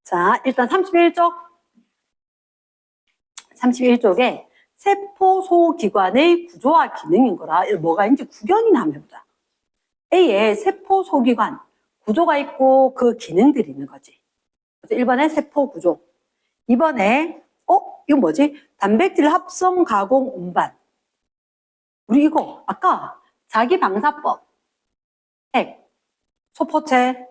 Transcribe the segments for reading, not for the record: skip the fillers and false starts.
자, 일단 31쪽. 31쪽에 세포 소기관의 구조와 기능인 거라 뭐가 있는지 구경이나 한번 해보자. A에 세포 소기관 구조가 있고 그 기능들이 있는 거지. 그래서 1번에 세포 구조. 2번에 이거 뭐지? 단백질 합성 가공 운반. 우리 이거 아까 자기 방사법, 핵, 소포체,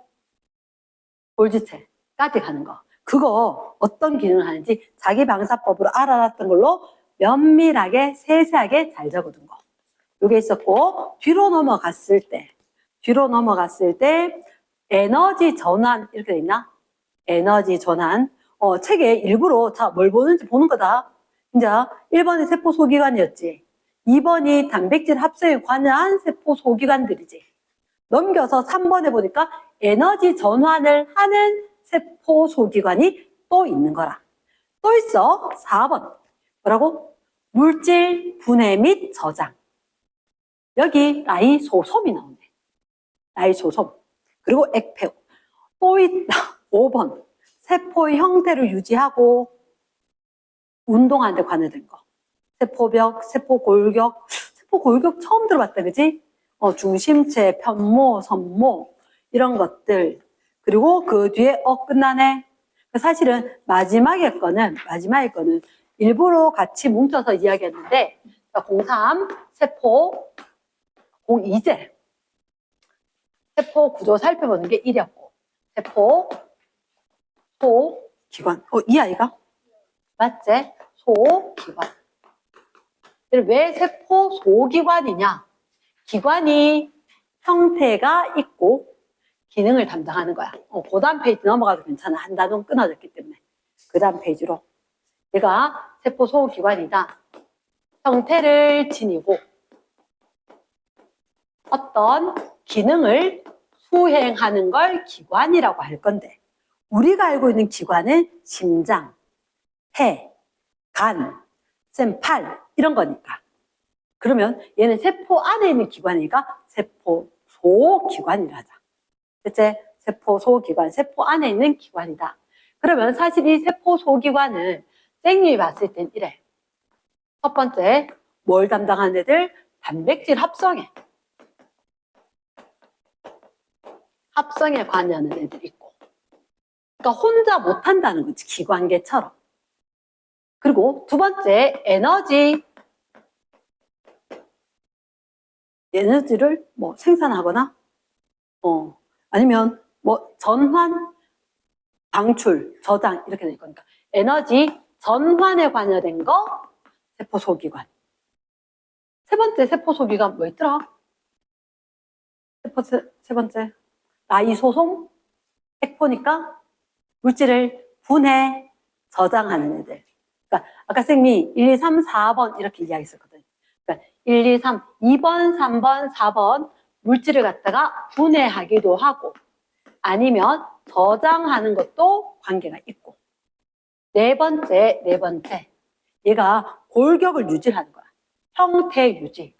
골지체까지 가는 거. 그거 어떤 기능을 하는지 자기 방사법으로 알아놨던 걸로 면밀하게 세세하게 잘 적어둔 거. 이게 있었고 뒤로 넘어갔을 때 에너지 전환 이렇게 돼 있나? 에너지 전환. 책에 일부러 자, 뭘 보는지 보는 거다. 이제 1번이 세포 소기관이었지. 2번이 단백질 합성에 관여한 세포 소기관들이지. 넘겨서 3번에 보니까 에너지 전환을 하는 세포 소기관이 또 있는 거라. 또 있어. 4번. 뭐라고? 물질 분해 및 저장. 여기 라이소솜이 나오네. 라이소솜. 그리고 액페오. 또 있다. 5번. 세포의 형태를 유지하고 운동하는 데 관여된 거. 세포벽, 세포골격. 세포골격 처음 들어봤다, 그지? 중심체, 편모, 선모 이런 것들. 그리고 그 뒤에 끝나네. 사실은 마지막에 거는 일부러 같이 뭉쳐서 이야기했는데 03 세포 02제 세포 구조 살펴보는 게 1이었고 세포 소기관 이 아이가? 맞지? 소기관. 왜 세포 소기관이냐? 기관이 형태가 있고 기능을 담당하는 거야. 그 다음 페이지 넘어가도 괜찮아. 한 단원 끊어졌기 때문에. 그 다음 페이지로. 얘가 세포 소기관이다. 형태를 지니고 어떤 기능을 수행하는 걸 기관이라고 할 건데 우리가 알고 있는 기관은 심장, 폐, 간, 팔 이런 거니까. 그러면 얘는 세포 안에 있는 기관이니까 세포 소기관이라 하자. 대체 세포 소기관, 세포 안에 있는 기관이다. 그러면 사실 이 세포 소기관은 생리에 봤을 땐 이래. 첫 번째, 뭘 담당하는 애들? 단백질 합성에 관여하는 애들이 있고. 그러니까 혼자 못한다는 거지, 기관계처럼. 그리고 두 번째, 에너지를 뭐 생산하거나, 아니면 뭐 전환, 방출, 저장 이렇게 될 거니까 에너지 전환에 관여된 거 세포 소기관. 세 번째 세포 소기관 뭐 있더라? 세 번째 라이소솜, 액포니까 물질을 분해, 저장하는 애들. 그러니까 아까 쌤이 1, 2, 3, 4번 이렇게 이야기했었거든. 그러니까 1, 2, 3, 2번, 3번, 4번 물질을 갖다가 분해하기도 하고 아니면 저장하는 것도 관계가 있고 네 번째 얘가 골격을 유지하는 거야. 형태 유지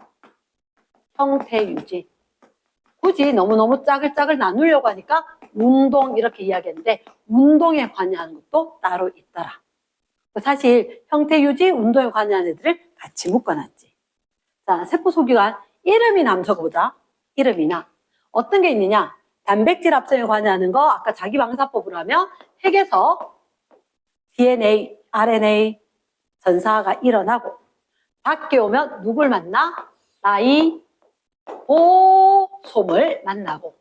굳이 너무너무 짝을 나누려고 하니까 운동 이렇게 이야기했는데 운동에 관여하는 것도 따로 있더라. 사실 형태 유지, 운동에 관여하는 애들을 같이 묶어놨지. 자, 세포 소기관 이름이나 한번 적어보자. 이름이나 어떤 게 있느냐? 단백질 합성에 관여하는 거 아까 자기 방사법으로 하면 핵에서 DNA, RNA 전사가 일어나고 밖에 오면 누굴 만나? 라이보솜을 만나고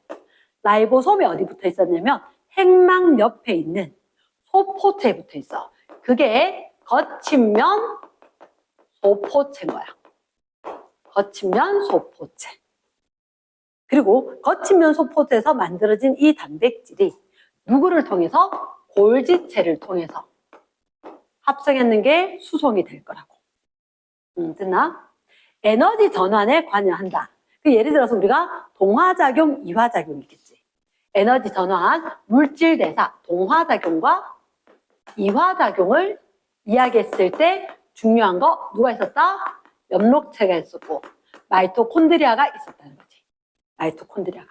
라이보솜이 어디 붙어 있었냐면 핵막 옆에 있는 소포체에 붙어 있어. 그게 거친면 소포체인 거야. 거친면 소포체. 그리고 거친면 소포체에서 만들어진 이 단백질이 누구를 통해서? 골지체를 통해서 합성했는 게 수송이 될 거라고. 됐나? 에너지 전환에 관여한다. 예를 들어서 우리가 동화작용, 이화작용이겠지. 에너지 전환, 물질 대사, 동화작용과 이화작용을 이야기했을 때 중요한 거 누가 있었다? 엽록체가 있었고 마이토콘드리아가 있었다는 거지. 마이토콘드리아가.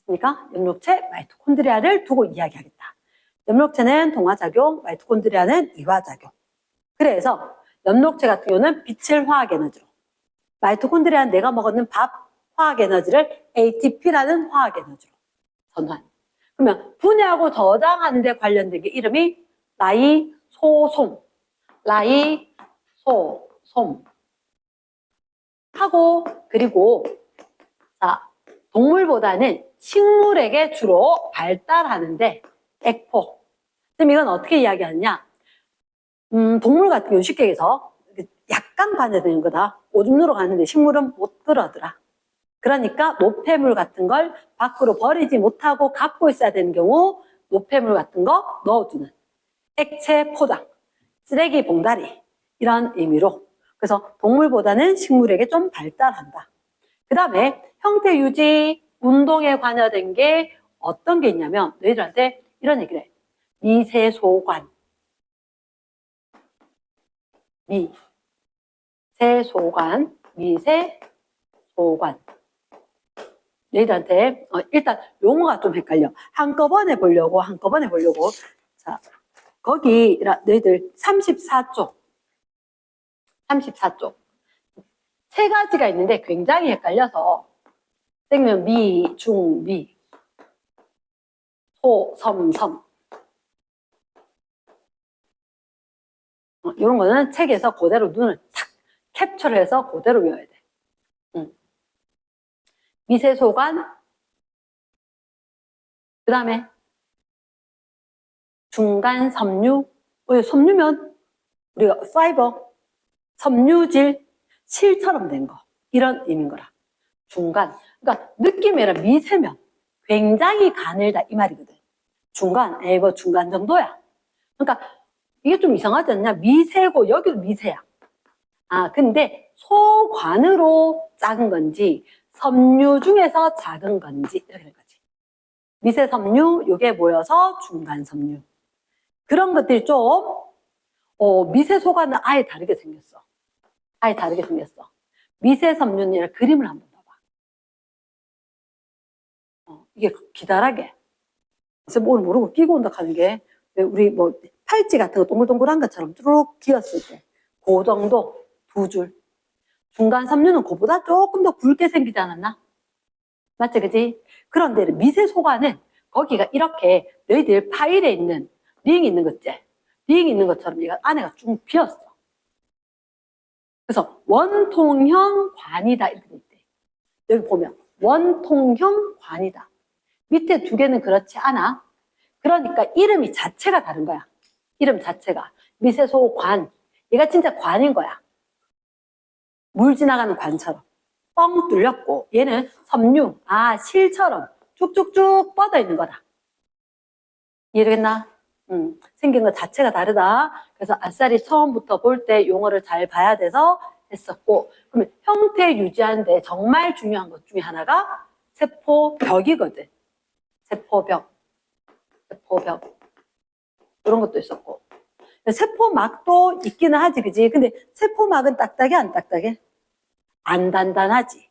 그러니까 엽록체, 마이토콘드리아를 두고 이야기하겠다. 엽록체는 동화작용, 마이토콘드리아는 이화작용. 그래서 엽록체 같은 경우는 빛을 화학에너지로, 마이토콘드리아는 내가 먹었는 밥 화학에너지를 ATP라는 화학에너지로 전환. 그러면 분해하고 저장하는 데 관련된 게 이름이 라이소솜. 라이소솜. 하고, 그리고, 자, 동물보다는 식물에게 주로 발달하는데, 액포. 그럼 이건 어떻게 이야기하느냐? 동물 같은 경우 쉽게 얘기해서 약간 반대되는 거다. 오줌 누러 가는데 식물은 못 그러더라. 그러니까 노폐물 같은 걸 밖으로 버리지 못하고 갖고 있어야 되는 경우 노폐물 같은 거 넣어주는 액체 포장, 쓰레기 봉다리 이런 의미로 그래서 동물보다는 식물에게 좀 발달한다. 그 다음에 형태 유지, 운동에 관여된 게 어떤 게 있냐면 너희들한테 이런 얘기를 해. 미세소관, 미세소관, 미세소관. 너희들한테 일단 용어가 좀 헷갈려. 한꺼번에 보려고. 자, 거기 너희들 34쪽 세 가지가 있는데 굉장히 헷갈려서 생면 미, 중, 미, 소, 섬, 섬 이런 거는 책에서 그대로 눈을 탁 캡처를 해서 그대로 외워야 돼. 미세소관, 그 다음에 중간 섬유, 섬유면 우리가 파이버, 섬유질, 실처럼 된 거 이런 의미인 거라. 중간, 그러니까 느낌이 아니라 미세면 굉장히 가늘다 이 말이거든. 중간, 뭐 중간 정도야. 그러니까 이게 좀 이상하지 않냐? 미세고 여기도 미세야. 근데 소관으로 작은 건지 섬유 중에서 작은 건지 이렇게 될 거지. 미세 섬유, 요게 모여서 중간 섬유. 그런 것들이 좀 미세 소관은 아예 다르게 생겼어. 미세 섬유는 그림을 한번 봐봐. 이게 기다랗게. 그래서 뭘 모르고 끼고 온다 하는 게 우리 뭐 팔찌 같은 거 동글동글한 것처럼 쭉 기었을 때 그 정도 두 줄. 중간 섬유는 그보다 조금 더 굵게 생기지 않았나? 맞지, 그지? 그런데 미세 소관은 거기가 이렇게 너희들 파일에 있는 링 있는 거지? 링 있는 것처럼 얘가 안에가 쭉 비었어. 그래서 원통형 관이다 이렇게 돼 있대. 여기 보면 원통형 관이다. 밑에 두 개는 그렇지 않아. 그러니까 이름이 자체가 다른 거야. 이름 자체가. 미세소관. 얘가 진짜 관인 거야. 물 지나가는 관처럼. 뻥 뚫렸고 얘는 섬유, 실처럼 쭉쭉쭉 뻗어 있는 거다. 이해되겠나? 생긴 것 자체가 다르다. 그래서 아싸리 처음부터 볼 때 용어를 잘 봐야 돼서 했었고, 그러면 형태 유지하는데 정말 중요한 것 중에 하나가 세포벽이거든. 세포벽. 이런 것도 있었고. 세포막도 있기는 하지, 그지? 근데 세포막은 딱딱해, 안 딱딱해? 안 단단하지.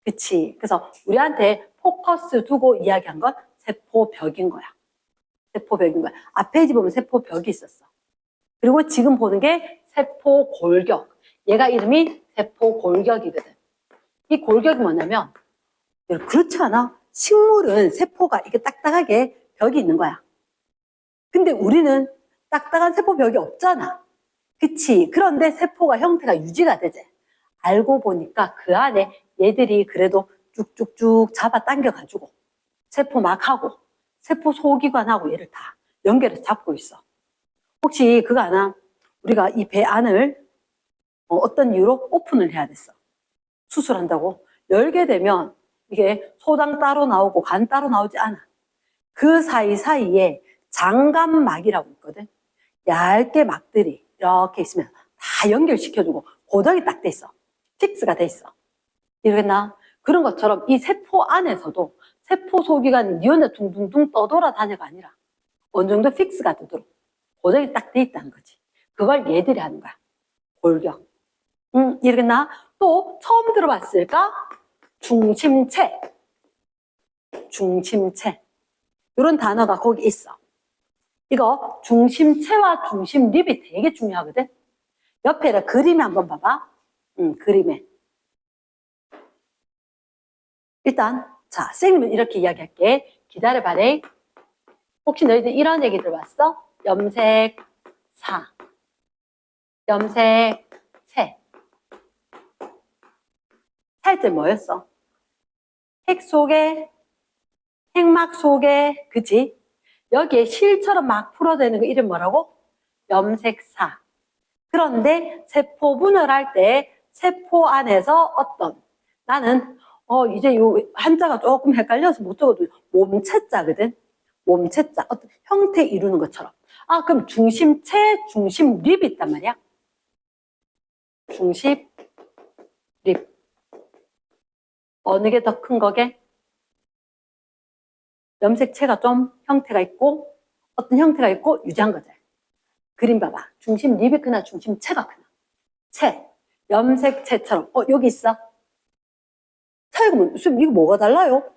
그치? 그래서 우리한테 포커스 두고 이야기한 건 세포벽인 거야. 앞에 보면 세포벽이 있었어. 그리고 지금 보는 게 세포골격. 얘가 이름이 세포골격이거든. 이 골격이 뭐냐면, 그렇지 않아? 식물은 세포가 이렇게 딱딱하게 벽이 있는 거야. 근데 우리는 딱딱한 세포벽이 없잖아. 그치? 그런데 세포가 형태가 유지가 되지. 알고 보니까 그 안에 얘들이 그래도 쭉쭉쭉 잡아당겨가지고 세포막하고 세포 소기관하고 얘를 다 연결해서 잡고 있어. 혹시 그거 아나? 우리가 이 배 안을 어떤 이유로 오픈을 해야 됐어. 수술한다고. 열게 되면 이게 소장 따로 나오고 간 따로 나오지 않아. 그 사이사이에 장감막이라고 있거든. 얇게 막들이 이렇게 있으면 다 연결시켜주고 고정이 딱 돼 있어. 픽스가 돼 있어. 이러겠나? 그런 것처럼 이 세포 안에서도 세포 소기관이 니 혼자 둥둥둥 떠돌아다녀가 아니라 어느 정도 픽스가 되도록 고정이 딱 돼 있다는 거지. 그걸 얘들이 하는 거야. 골격. 이러겠나? 또 처음 들어봤을까? 중심체. 이런 단어가 거기 있어. 이거 중심체와 중심립이 되게 중요하거든. 옆에 그림에 한번 봐봐. 그림에. 일단 자, 선생님은 이렇게 이야기할게. 기다려봐래. 혹시 너희들 이런 얘기 들어봤어? 염색사, 염색체. 살때 뭐였어? 핵 속에, 핵막 속에, 그치? 여기에 실처럼 막 풀어대는 거 이름 뭐라고? 염색사. 그런데 세포 분열할 때 세포 안에서 어떤, 나는 이제 요 한자가 조금 헷갈려서 못 적어도 몸체자거든. 몸체자, 어떤 형태 이루는 것처럼. 아, 그럼 중심체, 중심립이 있단 말이야. 중심립. 어느 게 더 큰 거게? 염색체가 좀 형태가 있고 어떤 형태가 있고 유지한 거지. 그림 봐봐. 중심립이 크나 중심체가 크나. 체. 염색체처럼. 여기 있어. 자, 이거 뭐가 달라요?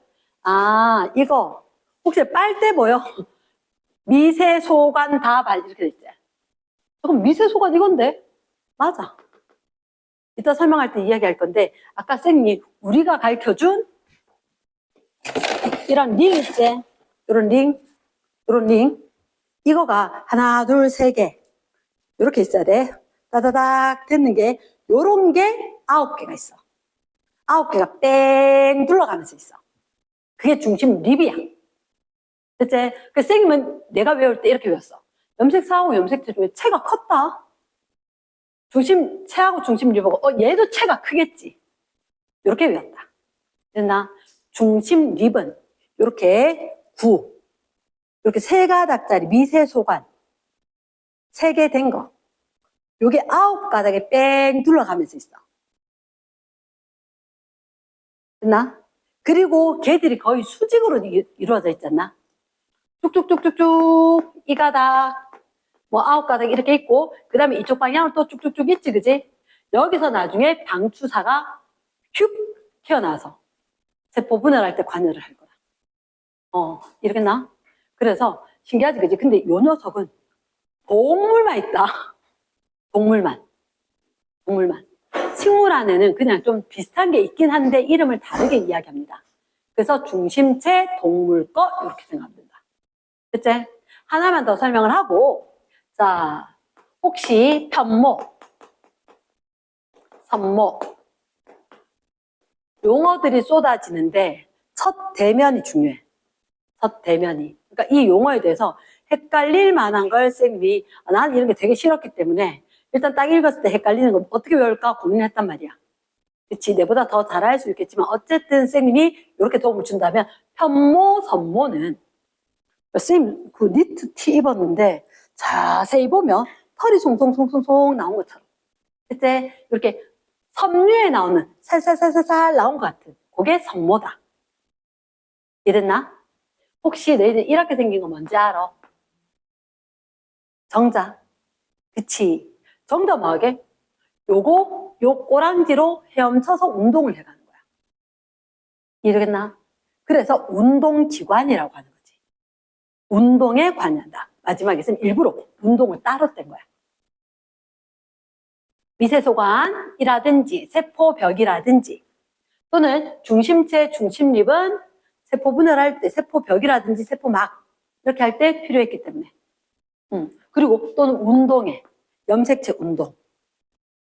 아, 이거 혹시 빨대 보여? 미세소관 다발 이렇게 돼 있지. 그럼 미세소관 이건데? 맞아. 이따 설명할 때 이야기할 건데 아까 쌤이 우리가 가르쳐준 이런 링 있지? 이런 링 이거가 하나 둘 세 개 이렇게 있어야 돼. 따다닥 됐는 게 요런 게 9개가 있어. 9개가 뺑 둘러가면서 있어. 그게 중심 립이야. 됐지? 그 쌤은 내가 외울 때 이렇게 외웠어. 염색사하고 염색체 중에 체가 컸다. 중심체하고 중심립하고 얘도 체가 크겠지. 이렇게 외웠다. 됐나? 중심립은 이렇게 9 이렇게 3가닥짜리 미세소관 3개 된 거. 요게 9가닥에 뺑 둘러가면서 있어. 됐나? 그리고 걔들이 거의 수직으로 이루어져 있잖아. 쭉쭉쭉쭉쭉 이 가닥 뭐 9가닥 이렇게 있고 그 다음에 이쪽 방향은 또 쭉쭉쭉 있지, 그지? 여기서 나중에 방추사가 휙 튀어나와서 세포 분열할 때 관여를 할 거야. 이렇게 나? 그래서 신기하지, 그지? 근데 요 녀석은 동물만 있다. 동물만. 식물 안에는 그냥 좀 비슷한 게 있긴 한데 이름을 다르게 이야기합니다. 그래서 중심체, 동물 거 이렇게 생각하면 된다. 그치? 하나만 더 설명을 하고 자, 혹시 편목, 선목 용어들이 쏟아지는데 첫 대면이 중요해. 첫 대면이. 그러니까 이 용어에 대해서 헷갈릴 만한 걸 쌤이 나는 이런 게 되게 싫었기 때문에 일단 딱 읽었을 때 헷갈리는 거 어떻게 외울까 고민했단 말이야. 그치? 내보다 더 잘할 수 있겠지만 어쨌든 쌤이 이렇게 도움을 준다면 편모, 선모는 쌤 그 니트 티 입었는데 자세히 보면 털이 송송송송송 나온 것처럼 그때 이렇게 섬유에 나오는 살살살살살 나온 것 같은 그게 선모다. 이랬나? 혹시 너희들 이렇게 생긴 거 뭔지 알아? 정자. 그치? 정자 뭐하게? 요거 요 꼬랑지로 헤엄쳐서 운동을 해가는 거야. 이해되겠나? 그래서 운동기관이라고 하는 거지. 운동에 관여한다. 마지막에서는 일부러 운동을 따로 뗀 거야. 미세소관이라든지 세포벽이라든지 또는 중심체, 중심립은 세포 분열할 때 세포벽이라든지 세포막 이렇게 할 때 필요했기 때문에 그리고 또는 운동에 염색체 운동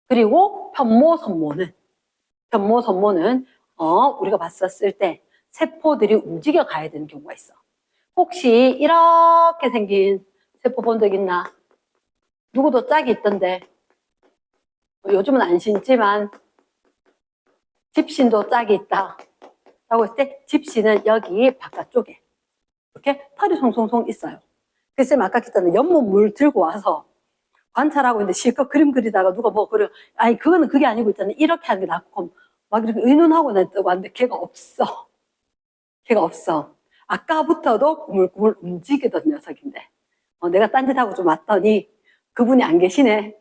그리고 편모, 선모는 우리가 봤었을 때 세포들이 움직여 가야 되는 경우가 있어. 혹시 이렇게 생긴 세포 본 적 있나? 누구도 짝이 있던데 요즘은 안 신지만 집신도 짝이 있다 라고 했을 때 집신은 여기 바깥쪽에 이렇게 털이 송송송 있어요. 그래서 쌤 아까 했잖아요. 연못물 들고 와서 관찰하고 있는데 실컷 그림 그리다가 누가 뭐 그래 아니 그거는 그게 아니고 있잖아요. 이렇게 하는 게 낫고 막 이렇게 의논하고 왔는데 걔가 없어. 아까부터도 꾸물꾸물 움직이던 녀석인데 내가 딴짓하고 좀 왔더니 그분이 안 계시네.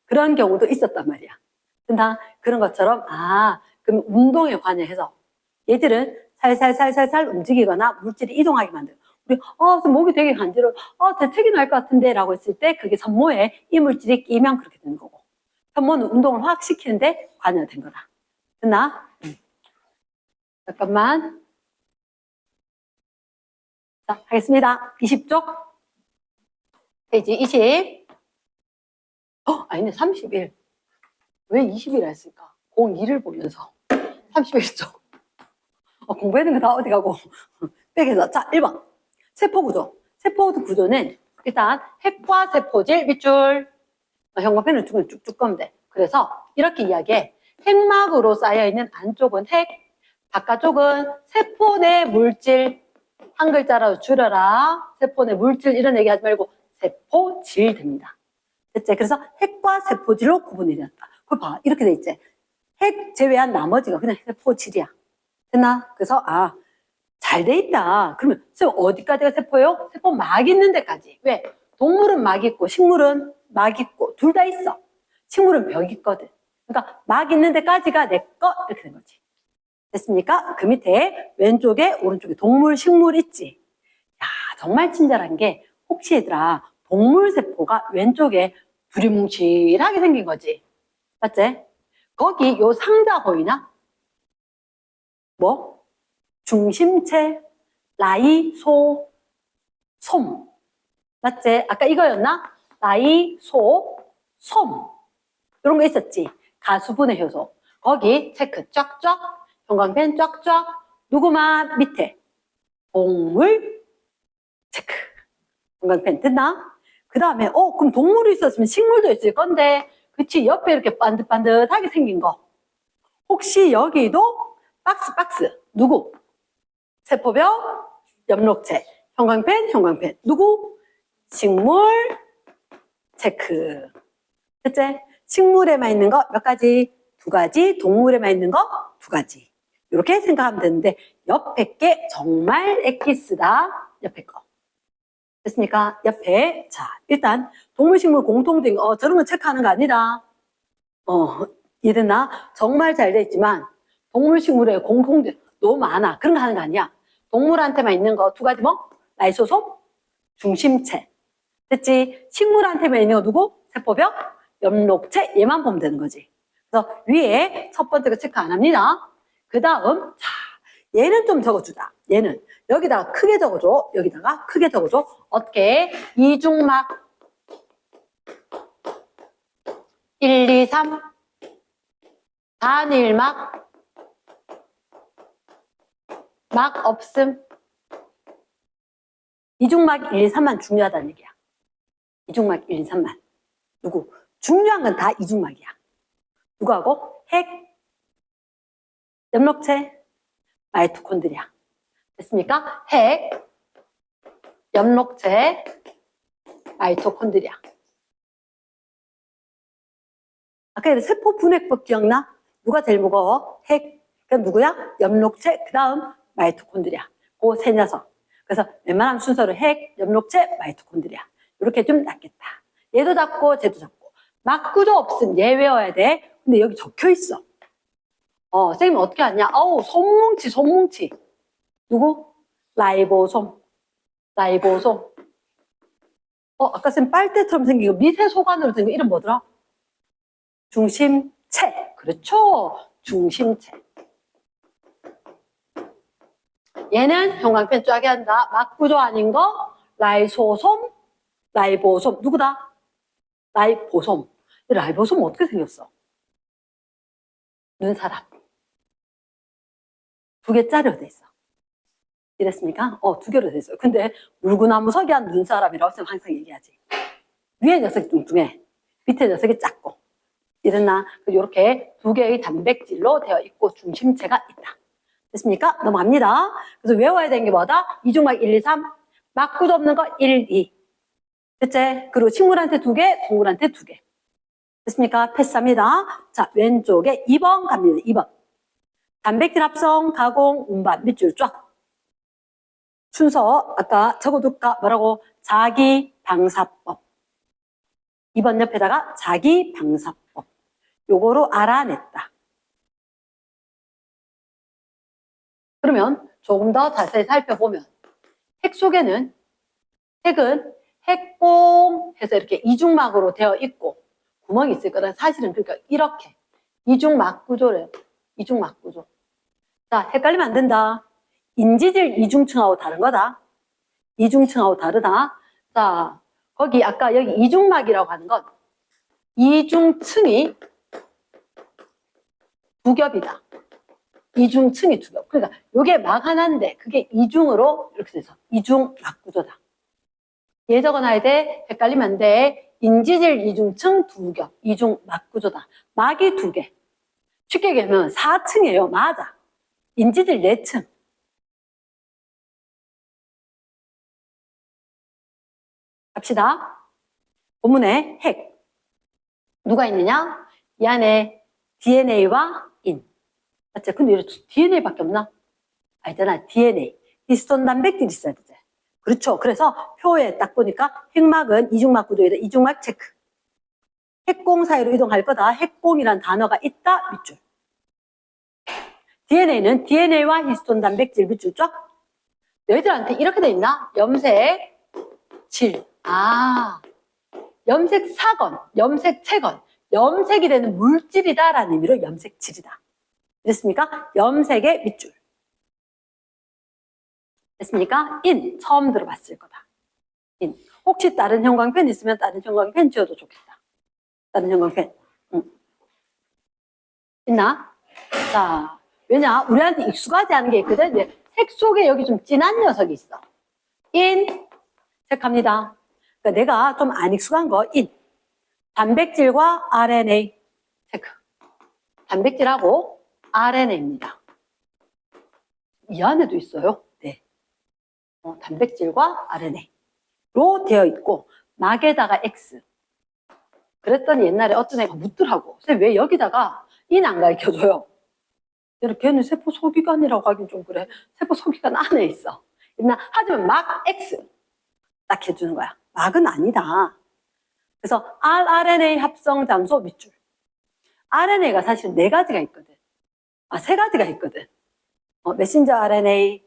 그런 경우도 있었단 말이야. 근데 그런 것처럼 그럼 운동에 관여해서 얘들은 살살살살살 움직이거나 물질이 이동하게 만들어. 선생님, 목이 되게 간지러워. 대책이 날 것 같은데 라고 했을 때 그게 산모에 이물질이 끼면 그렇게 되는 거고. 산모는 운동을 확 시키는데 관여된 거다. 됐나? 잠깐만. 자, 하겠습니다. 20쪽. 페이지 20. 아니네, 31. 왜 20이라 했을까? 02를 보면서. 31쪽. 공부해야 되는 거 다 어디 가고. 빼겠어. 자, 1번. 세포 구조. 세포 구조는 일단 핵과 세포질 밑줄. 형광펜을 쭉쭉 꺼면 돼. 그래서 이렇게 이야기해. 핵막으로 쌓여있는 안쪽은 핵, 바깥쪽은 세포 내 물질. 한 글자라도 줄여라. 세포 내 물질 이런 얘기 하지 말고 세포질 됩니다. 됐지? 그래서 핵과 세포질로 구분이 되었다. 그걸 봐. 이렇게 돼 있지? 핵 제외한 나머지가 그냥 세포질이야. 됐나? 그래서 잘 돼 있다. 그러면 쌤 어디까지가 세포예요? 세포 막 있는 데까지. 왜? 동물은 막 있고 식물은 막 있고 둘 다 있어. 식물은 벽 있거든. 그러니까 막 있는 데까지가 내 거 이렇게 된 거지. 됐습니까? 그 밑에 왼쪽에 오른쪽에 동물 식물 있지. 야, 정말 친절한 게 혹시 얘들아 동물 세포가 왼쪽에 두리뭉실하게 생긴 거지. 맞지? 거기 요 상자 보이나? 뭐? 중심체, 라이소솜. 맞지? 아까 이거였나? 라이소솜. 이런 거 있었지? 가수분해 효소. 거기 체크 쫙쫙, 형광펜 쫙쫙, 누구만 밑에. 동물 체크. 형광펜 됐나? 그 다음에 그럼 동물이 있었으면 식물도 있을 건데 그치? 옆에 이렇게 반듯반듯하게 생긴 거. 혹시 여기도 박스. 누구? 세포벽, 엽록체, 형광펜. 누구? 식물, 체크. 됐지? 식물에만 있는 거 몇 가지? 2가지. 동물에만 있는 거 2가지. 이렇게 생각하면 되는데 옆에 게 정말 엑기스다. 옆에 거. 됐습니까? 옆에. 자, 일단 동물, 식물 공통된 거 저런 거 체크하는 거 아니다. 이해됐나? 정말 잘 돼 있지만 동물, 식물에 공통된 너무 많아. 그런 거 하는 거 아니야. 동물한테만 있는 거 2가지 뭐? 라이소솜, 중심체. 됐지? 식물한테만 있는 거 누구? 세포벽, 엽록체. 얘만 보면 되는 거지. 그래서 위에 첫 번째 거 체크 안 합니다. 그 다음, 자, 얘는 좀 적어주자. 얘는 여기다가 크게 적어줘. 여기다가 크게 적어줘. 어떻게? 이중막 1, 2, 3 단일막 막 없음. 이중막 1, 2, 3만 중요하다는 얘기야. 이중막 1, 2, 3만. 누구? 중요한 건 다 이중막이야. 누구하고? 핵, 엽록체, 마이토콘드리아. 됐습니까? 핵, 엽록체, 마이토콘드리아. 아까 세포 분해법 기억나? 누가 제일 무거워? 핵. 그럼 누구야? 엽록체, 그 다음 마이토콘드리아. 그 세 녀석. 그래서 웬만하면 순서로 핵, 엽록체, 마이토콘드리아. 이렇게 좀 낫겠다. 얘도 잡고 쟤도 잡고. 막구조 없음 얘 외워야 돼. 근데 여기 적혀 있어. 선생님 어떻게 하냐? 손뭉치. 누구? 라이보솜. 아까 쌤 빨대처럼 생긴 거 미세 소관으로 된 거 이름 뭐더라? 중심체. 그렇죠. 중심체. 얘는 형광펜 쫙게 한다. 막구조 아닌 거 라이소솜, 라이보솜. 누구다? 라이보솜. 라이보솜 어떻게 생겼어? 눈사람. 2개짜리로 돼 있어. 이랬습니까? 2개로 돼 있어요. 근데 물구나무 서기 한 눈사람이라고 쌤 항상 얘기하지. 위에 녀석이 뚱뚱해. 밑에 녀석이 작고. 이랬나? 이렇게 2개의 단백질로 되어 있고 중심체가 있다. 됐습니까? 넘어갑니다. 그래서 외워야 되는 게 뭐다? 이중막 1, 2, 3. 막구도 없는 거 1, 2. 됐지? 그리고 식물한테 2개, 동물한테 2개. 됐습니까? 패스합니다. 자, 왼쪽에 2번 갑니다. 2번. 단백질 합성, 가공, 운반, 밑줄 쫙. 순서 아까 적어둘까? 뭐라고? 자기방사법. 2번 옆에다가 자기방사법. 요거로 알아냈다. 그러면 조금 더 자세히 살펴보면 핵 속에는 핵은 핵공 해서 이렇게 이중막으로 되어 있고 구멍이 있을 거라 사실은 그러니까 이렇게 이중막 구조래요. 이중막 구조. 자, 헷갈리면 안 된다. 인지질 이중층하고 다른 거다. 이중층하고 다르다. 자, 거기 아까 여기 이중막이라고 하는 건 이중층이 두 겹이다. 이중층이 두 겹. 그러니까 요게 막 하나인데 그게 이중으로 이렇게 돼서 이중막 구조다. 얘 적어놔야 돼. 헷갈리면 안 돼. 인지질 이중층 두 겹. 이중막 구조다. 막이 두 개. 쉽게 얘기하면 4층이에요. 맞아. 인지질 4층. 갑시다. 본문에 핵. 누가 있느냐? 이 안에 DNA와 인. 맞지? 근데 이렇게 DNA밖에 없나? 아니잖아. DNA. 히스톤 단백질이 있어야 되지. 그렇죠. 그래서 표에 딱 보니까 핵막은 이중막 구조이다. 이중막 체크. 핵공 사이로 이동할 거다. 핵공이란 단어가 있다. 밑줄. DNA는 DNA와 히스톤 단백질 밑줄 쫙. 너희들한테 이렇게 돼 있나? 염색 질. 아, 염색 사건, 염색 채건. 염색이 되는 물질이다라는 의미로 염색질이다. 됐습니까? 염색의 밑줄. 됐습니까? 인, 처음 들어봤을 거다. 인. 혹시 다른 형광펜 있으면 다른 형광펜 지어도 좋겠다. 다른 형광펜. 있나? 자, 왜냐? 우리한테 익숙하지 않은 게 있거든. 이제 색 속에 여기 좀 진한 녀석이 있어. 인, 체크합니다. 그러니까 내가 좀 안 익숙한 거, 인. 단백질과 RNA, 체크. 단백질하고 RNA입니다. 이 안에도 있어요. 네. 단백질과 RNA로 되어 있고, 막에다가 X. 그랬더니 옛날에 어떤 애가 묻더라고. 선생님, 왜 여기다가 인 안 가르쳐줘요? 걔는 세포 소기관이라고 하긴 좀 그래. 세포 소기관 안에 있어. 하지만 막 X. 딱 해주는 거야. 막은 아니다. 그래서 rRNA 합성 장소 밑줄. RNA가 사실 4가지가 있거든. 아, 3가지가 있거든. 메신저 RNA,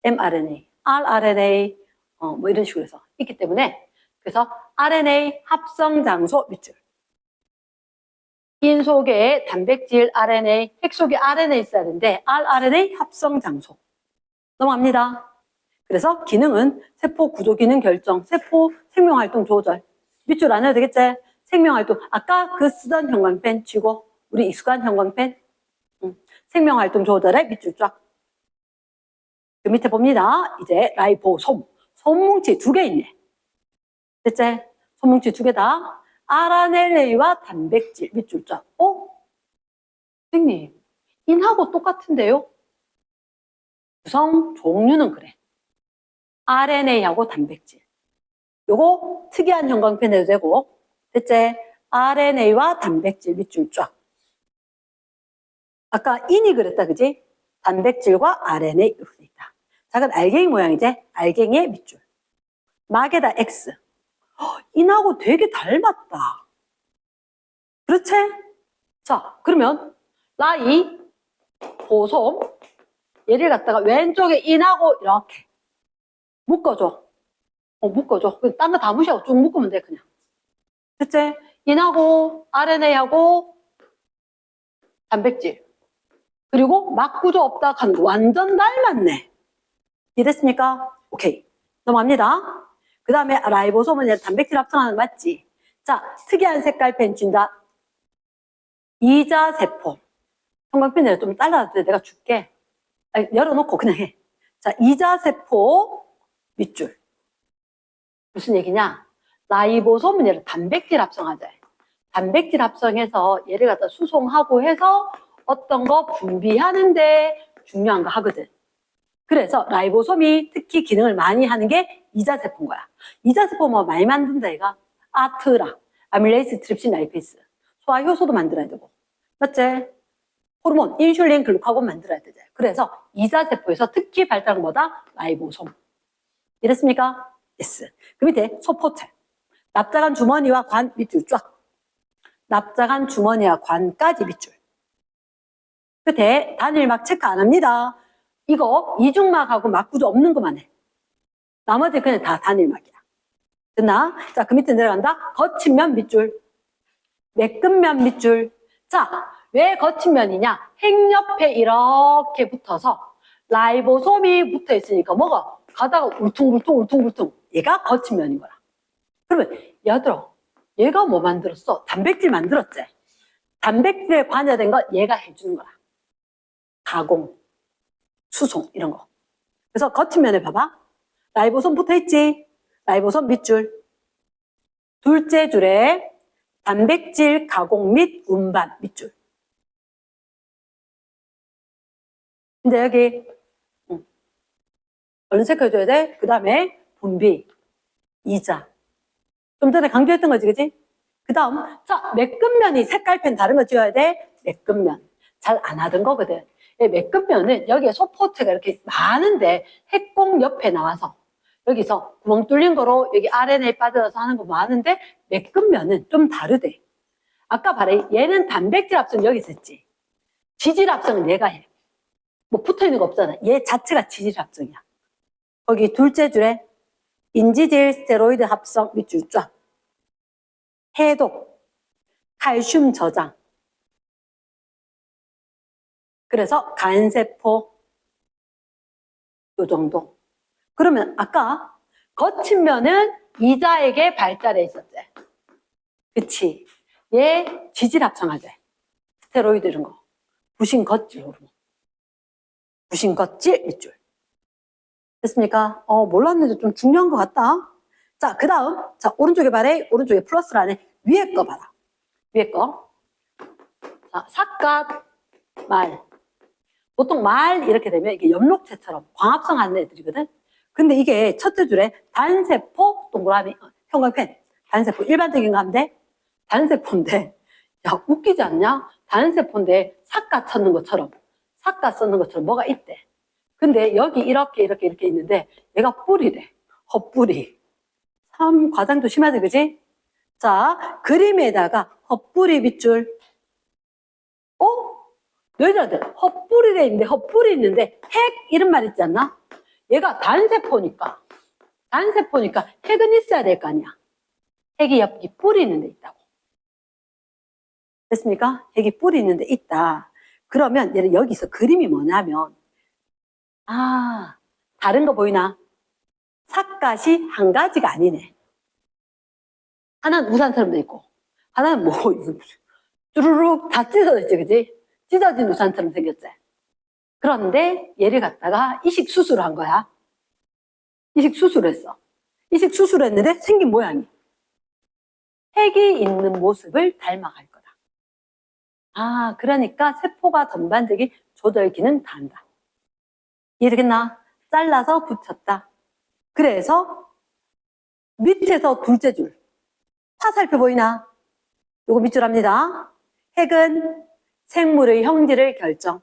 mRNA, rRNA, 뭐 이런 식으로 해서 있기 때문에 그래서 RNA 합성 장소 밑줄. 인 속에 단백질 RNA, 핵 속에 RNA 있어야 되는데 rRNA 합성 장소. 넘어갑니다. 그래서 기능은 세포 구조 기능 결정, 세포 생명활동 조절. 밑줄 안 해도 되겠지? 생명활동. 아까 그 쓰던 형광펜 치고 우리 익숙한 형광펜. 생명활동 조절에 밑줄 쫙. 그 밑에 봅니다. 이제 라이보솜. 솜뭉치 2개 있네. 됐지? 솜뭉치 2개다. RNA와 단백질 밑줄 쫙. 선생님, 인하고 똑같은데요? 구성 종류는 그래. RNA하고 단백질. 요거 특이한 형광펜 해도 되고, 됐지? RNA와 단백질 밑줄 쫙. 아까 인이 그랬다, 그지? 단백질과 RNA 이렇게 있다. 작은 알갱이 모양이지? 알갱이의 밑줄. 막에다 X. 인하고 되게 닮았다. 그렇지? 자, 그러면 라이, 보솜, 얘를 갖다가 왼쪽에 인하고 이렇게 묶어줘. 묶어줘. 딴 거 다 무시하고 쭉 묶으면 돼, 그냥. 됐지? 인하고 RNA하고 단백질. 그리고 막 구조 없다 하는 거 완전 닮았네. 이해됐습니까? 오케이. 넘어갑니다. 그 다음에 라이보솜은 단백질 합성하는 거 맞지? 자, 특이한 색깔 펜 준다. 이자세포. 형광펜을 좀 잘라도 돼. 내가 줄게. 아니, 열어놓고 그냥 해. 자, 이자세포 밑줄. 무슨 얘기냐? 라이보솜은 얘를 단백질 합성하자. 단백질 합성해서 얘를 갖다 수송하고 해서 어떤 거 분비하는데 중요한 거 하거든. 그래서 라이보솜이 특히 기능을 많이 하는 게 이자세포인 거야. 이자세포 뭐 많이 만든다 얘가. 아트라, 아밀레이스, 트립신, 라이페이스. 소화효소도 만들어야 되고. 맞지? 호르몬, 인슐린, 글루카곤 만들어야 되죠. 그래서 이자세포에서 특히 발달한 거다 라이보솜. 이랬습니까? 예스. 그 밑에 소포체. 납작한 주머니와 관 밑줄 쫙. 납작한 주머니와 관까지 밑줄. 끝에 단일막 체크 안 합니다. 이거 이중막하고 막구조 없는 것만 해. 나머지 그냥 다 단일막이야. 됐나? 자, 그 밑에 내려간다. 거친 면 밑줄. 매끈 면 밑줄. 자, 왜 거친 면이냐? 핵 옆에 이렇게 붙어서 라이보솜이 붙어 있으니까 뭐가? 가다가 울퉁불퉁. 얘가 거친 면인 거야. 그러면 얘들아, 얘가 뭐 만들었어? 단백질 만들었지? 단백질에 관여된 거 얘가 해주는 거야. 가공, 수송 이런 거. 그래서 거친 면에 봐봐. 라이보솜 붙어있지? 라이보솜 밑줄. 둘째 줄에 단백질 가공 및 운반 밑줄. 근데 여기 얼른 체크해줘야 돼. 그 다음에 분비, 이자. 좀 전에 강조했던 거지, 그지? 그 다음, 자, 매끈면이 색깔펜 다른 거 지어야 돼. 매끈면. 잘 안 하던 거거든. 매끈면은 여기에 소포트가 이렇게 많은데 핵공 옆에 나와서 여기서 구멍 뚫린 거로 여기 RNA 빠져서 하는 거 많은데 매끈면은 좀 다르대. 아까 말해, 얘는 단백질 합성 여기 있었지. 지질 합성은 얘가 해. 뭐 붙어 있는 거 없잖아. 얘 자체가 지질 합성이야. 거기 둘째 줄에 인지질 스테로이드 합성 밑줄 쫙. 해독, 칼슘 저장. 그래서 간세포 요 정도. 그러면 아까 거친 면은 이자에게 발달해 있었지. 그치? 얘 지질 합성하지. 스테로이드 이런 거. 부신 겉질 호르몬. 부신 겉질 밑줄. 됐습니까? 몰랐는데 좀 중요한 것 같다. 자, 그 다음. 자, 오른쪽에 발에, 오른쪽에 플러스라네. 위에 거 봐라. 위에 거. 자, 삿갓, 말. 보통 말 이렇게 되면 이게 엽록체처럼 광합성 하는 애들이거든. 근데 이게 첫째 줄에 단세포 동그라미 형광펜 단세포 일반적인 거 하면 돼? 단세포인데 야 웃기지 않냐? 단세포인데 삿갓 찾는 것처럼 삿갓 썼는 것처럼 뭐가 있대. 근데 여기 이렇게 있는데 얘가 뿌리래. 헛뿌리. 참 과장도 심하지 그지? 자 그림에다가 헛뿌리 밑줄. 너희들한테 헛뿌리래 있는데 헛뿌리 있는데 핵 이런 말 있지 않나? 얘가 단세포니까 핵은 있어야 될 거 아니야. 핵이 여기 뿌리 있는 데 있다고. 됐습니까? 핵이 뿌리 있는 데 있다. 그러면 얘는 여기서 그림이 뭐냐면 다른 거 보이나? 삿갓이 한 가지가 아니네. 하나는 우산처럼 돼 있고 하나는 뭐 쭈루룩 다 찢어져 있지 그지? 찢어진 우산처럼 생겼지. 그런데 얘를 갖다가 이식 수술을 한 거야. 이식 수술을 했어. 이식 수술을 했는데 생긴 모양이 핵이 있는 모습을 닮아갈 거다. 그러니까 세포가 전반적인 조절 기능 다 한다. 이해되겠나? 잘라서 붙였다. 그래서 밑에서 둘째 줄 화살표 보이나? 요거 밑줄 합니다. 핵은 생물의 형질을 결정.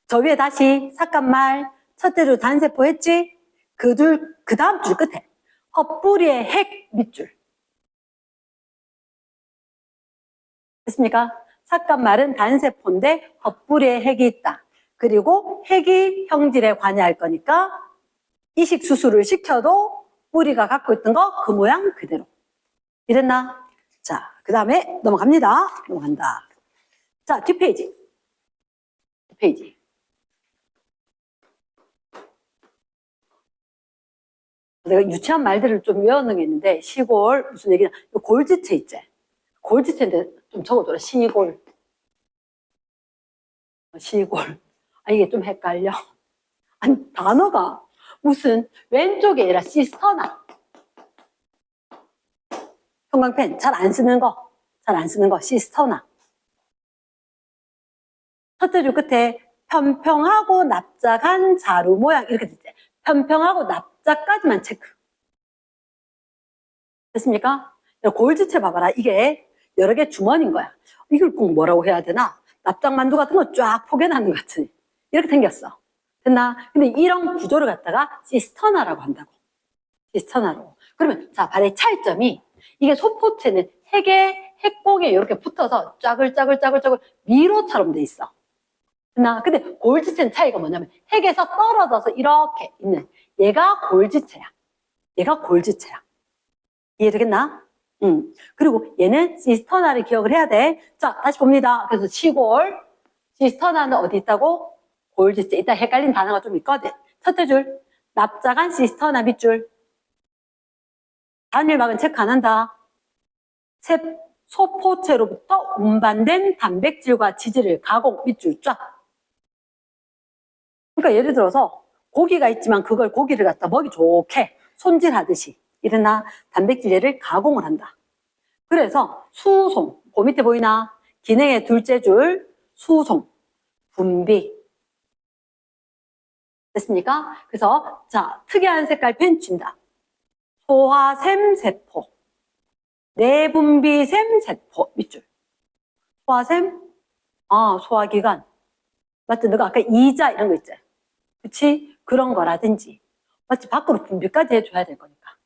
저 위에 다시 삿갓말 첫째 줄 단세포 했지? 그 다음 줄 끝에 헛뿌리의 핵 밑줄. 됐습니까? 삿갓말은 단세포인데 헛뿌리의 핵이 있다. 그리고 핵이 형질에 관여할 거니까 이식 수술을 시켜도 뿌리가 갖고 있던 거 그 모양 그대로. 이랬나? 자, 그 다음에 넘어간다. 자, 뒷페이지. 내가 유치한 말들을 좀 외워놓은 게 있는데, 시골, 무슨 얘기냐. 골지체 있지? 골지체인데 좀 적어둬라. 시골. 이게 좀 헷갈려. 아니, 단어가 무슨 왼쪽에 아니라 시스터나. 형광펜 잘 안 쓰는 거, 시스터나. 첫째 줄 끝에 편평하고 납작한 자루 모양 이렇게 됐지. 편평하고 납작까지만 체크. 됐습니까? 골지체 봐봐라. 이게 여러 개 주머니인 거야. 이걸 꼭 뭐라고 해야 되나? 납작만두 같은 거 쫙 포개놨는 것 같으니. 이렇게 생겼어. 됐나? 근데 이런 구조를 갖다가 시스터나라고 한다고. 시스터나로. 그러면 자, 발의 차이점이 이게 소포체는 핵공에 이렇게 붙어서 짜글짜글 미로처럼 돼 있어. 됐나? 근데 골지체는 차이가 뭐냐면 핵에서 떨어져서 이렇게 있는 얘가 골지체야. 얘가 골지체야. 이해되겠나? 그리고 얘는 시스터나를 기억을 해야 돼. 자, 다시 봅니다. 그래서 시골. 시스터나는 어디 있다고? 골지체. 이따 헷갈린 단어가 좀 있거든. 첫째 줄. 납작한 시스터나 밑줄. 단일막은 체크 안 한다. 소포체로부터 운반된 단백질과 지질을 가공 밑줄 쫙. 그러니까 예를 들어서 고기가 있지만 그걸 고기를 갖다 먹이 좋게 손질하듯이 이러나 단백질을 가공을 한다. 그래서 수송, 그 밑에 보이나? 기능의 둘째 줄 수송, 분비. 됐습니까? 그래서 자, 특이한 색깔 펜 쥔다. 소화샘 세포, 내분비샘 세포 밑줄. 소화샘, 소화기관. 맞지? 너가 아까 이자 이런 거 있지? 그치? 그런 거라든지. 맞지? 밖으로 분비까지 해줘야 될 거니까.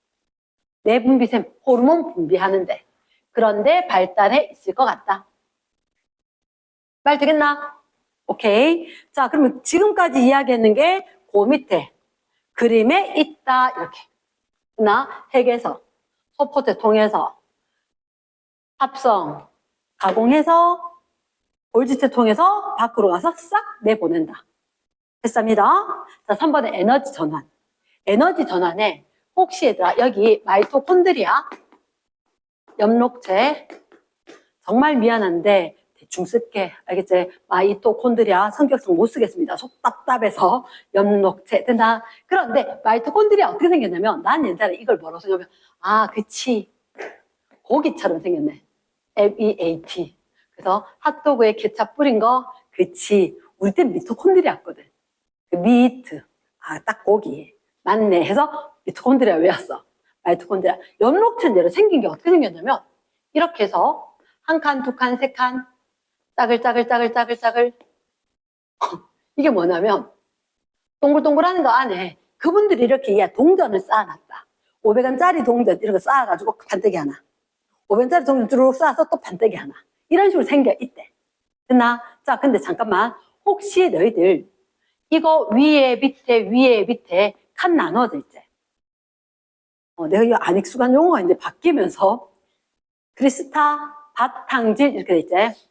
내분비샘, 호르몬 분비하는데. 그런데 발달해 있을 것 같다. 말 되겠나? 오케이. 자, 그러면 지금까지 이야기했는 게 그 밑에 그림에 있다. 이렇게. 나 핵에서, 소포체 통해서, 합성, 가공해서, 골지체 통해서 밖으로 가서 싹 내보낸다. 됐습니다. 자, 3번에 에너지 전환. 에너지 전환에 혹시 얘들아 여기 마이토콘드리아 엽록체 정말 미안한데 대충 쓸게. 알겠지? 마이토콘드리아 성격상 못 쓰겠습니다. 속 답답해서 엽록체 된다. 그런데 마이토콘드리아 어떻게 생겼냐면 난 옛날에 이걸 뭐라고 생각하면 그치 고기처럼 생겼네. MEAT. 그래서 핫도그에 케찹 뿌린 거 그치. 우리 땐 미토콘드리아였거든. 그 미트. 딱 고기. 맞네. 해서 미토콘드리아 외웠어. 마이토콘드리아. 엽록체대로 생긴 게 어떻게 생겼냐면 이렇게 해서 한 칸, 두 칸, 세 칸 짜글짜글 이게 뭐냐면 동글동글한 거 안에 그분들이 이렇게 동전을 쌓아놨다. 500원짜리 동전 이런 거 쌓아가지고 반대기 하나. 500원짜리 동전 쭈르륵 쌓아서 또 반대기 하나. 이런 식으로 생겨 있대. 됐나? 자, 근데 잠깐만. 혹시 너희들 이거 위에 밑에 칸 나눠져 있지? 내가 이 안익수간 용어가 이제 바뀌면서 크리스타, 바탕질 이렇게 돼 있지?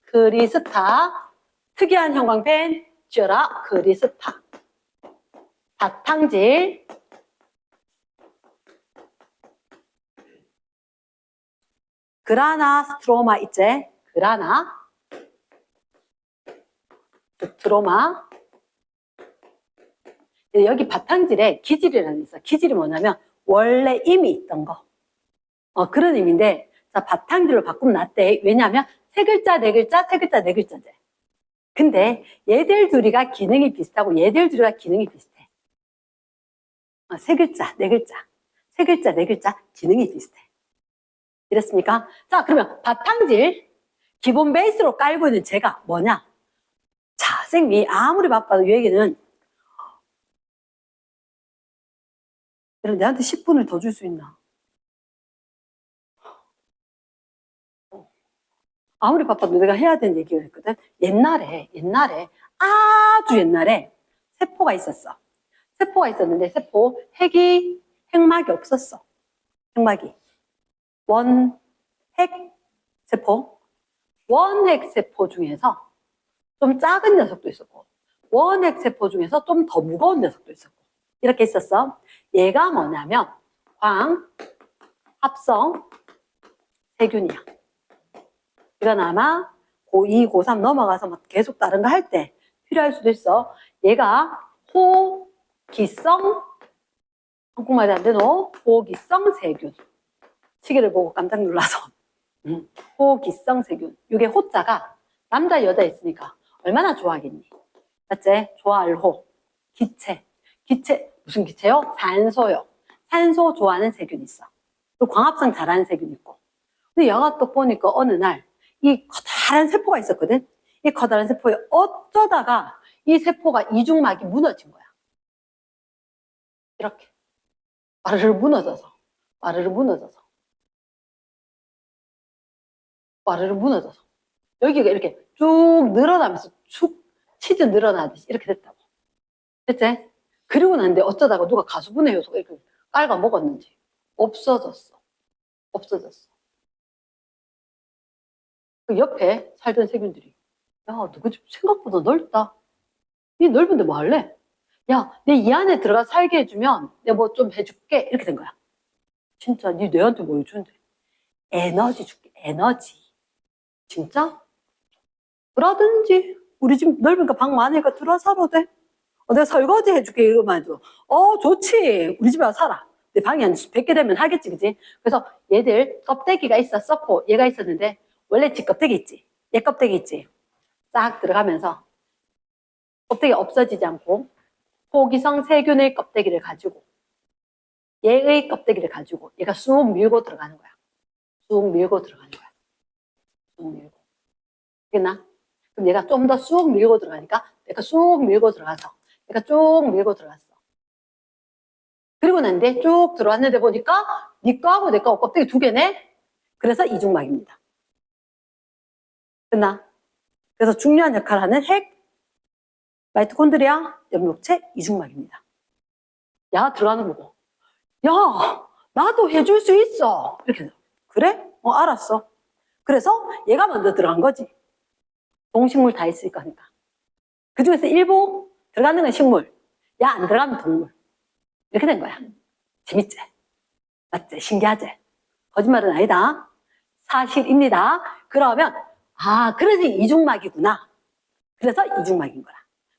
크리스타, 특이한 형광펜 쥐어라 크리스타. 바탕질, 그라나 스트로마 있지? 그라나 스트로마. 여기 바탕질에 기질이라는 게 있어. 기질이 뭐냐면 원래 이미 있던 거. 그런 의미인데 자, 바탕질로 바꾸면 낫대. 왜냐하면 세 글자, 네 글자, 세 글자, 네 글자제. 근데 얘들 둘이가 기능이 비슷하고 얘들 둘이가 기능이 비슷해. 세 글자, 네 글자, 세 글자, 네 글자 기능이 비슷해. 이랬습니까? 자, 그러면 바탕질 기본 베이스로 깔고 있는 제가 뭐냐? 자, 쌤이 아무리 바빠도 이 얘기는 내한테 10분을 더 줄 수 있나? 아무리 바빠도 내가 해야 되는 얘기가 있거든. 옛날에 아주 옛날에 세포가 있었어. 세포가 있었는데 세포 핵막이 없었어. 핵막이 원핵 세포, 원핵 세포 중에서 좀 작은 녀석도 있었고 원핵 세포 중에서 좀 더 무거운 녀석도 있었고 이렇게 있었어. 얘가 뭐냐면 광 합성 세균이야. 이건 아마 고2, 고3 넘어가서 막 계속 다른 거 할 때 필요할 수도 있어. 얘가 호기성, 한국말이 안 되노? 호기성 세균. 시계를 보고 깜짝 놀라서. 호기성 세균. 이게 호자가 남자, 여자 있으니까 얼마나 좋아하겠니? 맞지? 좋아할 호. 기체. 무슨 기체요? 산소요. 산소 좋아하는 세균이 있어. 그리고 광합성 잘하는 세균이 있고. 근데 얘가 또 보니까 어느 날 이 커다란 세포가 있었거든. 이 커다란 세포에 어쩌다가 이 세포가 이중막이 무너진 거야. 이렇게 와르르 무너져서 여기가 이렇게 쭉 늘어나면서 쭉 치즈 늘어나듯이 이렇게 됐다고. 됐지? 그리고 난데 어쩌다가 누가 가수분해 효소가 이렇게 깔아 먹었는지 없어졌어. 없어졌어. 그 옆에 살던 세균들이 야, 너 그 집 생각보다 넓다. 이 넓은데 뭐 할래? 야, 내 이 안에 들어가 살게 해주면 내가 뭐 좀 해줄게. 이렇게 된 거야. 진짜 네 뇌한테 뭐 해주는데? 에너지 줄게. 에너지. 진짜? 그러든지 우리 집 넓으니까 방 많으니까 들어와 살아도 돼. 내가 설거지 해줄게 이러면 해도 좋지. 우리 집에 와서 살아. 내 방이 한 100개 되면 하겠지, 그지? 그래서 얘들 껍데기가 있었었고 얘가 있었는데 원래 집 껍데기 있지. 얘 껍데기 있지. 싹 들어가면서 껍데기 없어지지 않고 호기성 세균의 껍데기를 가지고 얘의 껍데기를 가지고 얘가 쑥 밀고 들어가는 거야. 쑥 밀고 들어가는 거야. 쑥 밀고. 됐나? 그럼 얘가 좀 더 쑥 밀고 들어가니까 얘가 쑥 밀고 들어가서 얘가 쭉 밀고 들어갔어. 그리고 난데 쭉 들어왔는데 보니까 네 거하고 내 거하고 껍데기 2개네? 그래서 이중막입니다. 됐나? 그래서 중요한 역할을 하는 핵 마이토콘드리아 염록체 이중막입니다. 야, 들어가는 거고. 야, 나도 해줄 수 있어. 이렇게 해서. 그래? 알았어. 그래서 얘가 먼저 들어간 거지. 동식물 다 있을 거니까. 그 중에서 일부 들어가는 건 식물. 야, 안 들어가면 동물. 이렇게 된 거야. 재밌지? 맞지? 신기하지? 거짓말은 아니다. 사실입니다. 그러면, 그래서 이중막이구나. 그래서 이중막인 거야.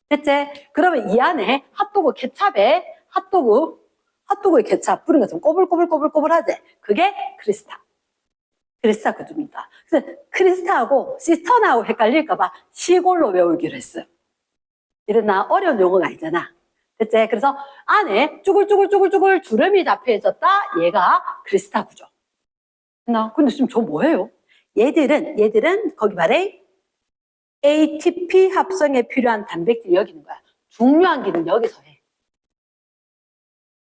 됐지? 그러면 이 안에 핫도그 케찹에 핫도그의 케찹 뿌린 것처럼 꼬불꼬불꼬불꼬불 하지? 그게 크리스타. 크리스타 그룹입니다. 그래서 크리스타하고 시스터나하고 헷갈릴까봐 시골로 외우기로 했어요. 이랬나? 어려운 용어가 아니잖아. 됐지? 그래서 안에 쭈글쭈글쭈글쭈글 주름이 잡혀 있었다. 얘가 크리스타 구조. 근데 지금 저 뭐예요? 얘들은 거기 말해 ATP 합성에 필요한 단백질이 여기 있는 거야. 중요한 기능 여기서 해.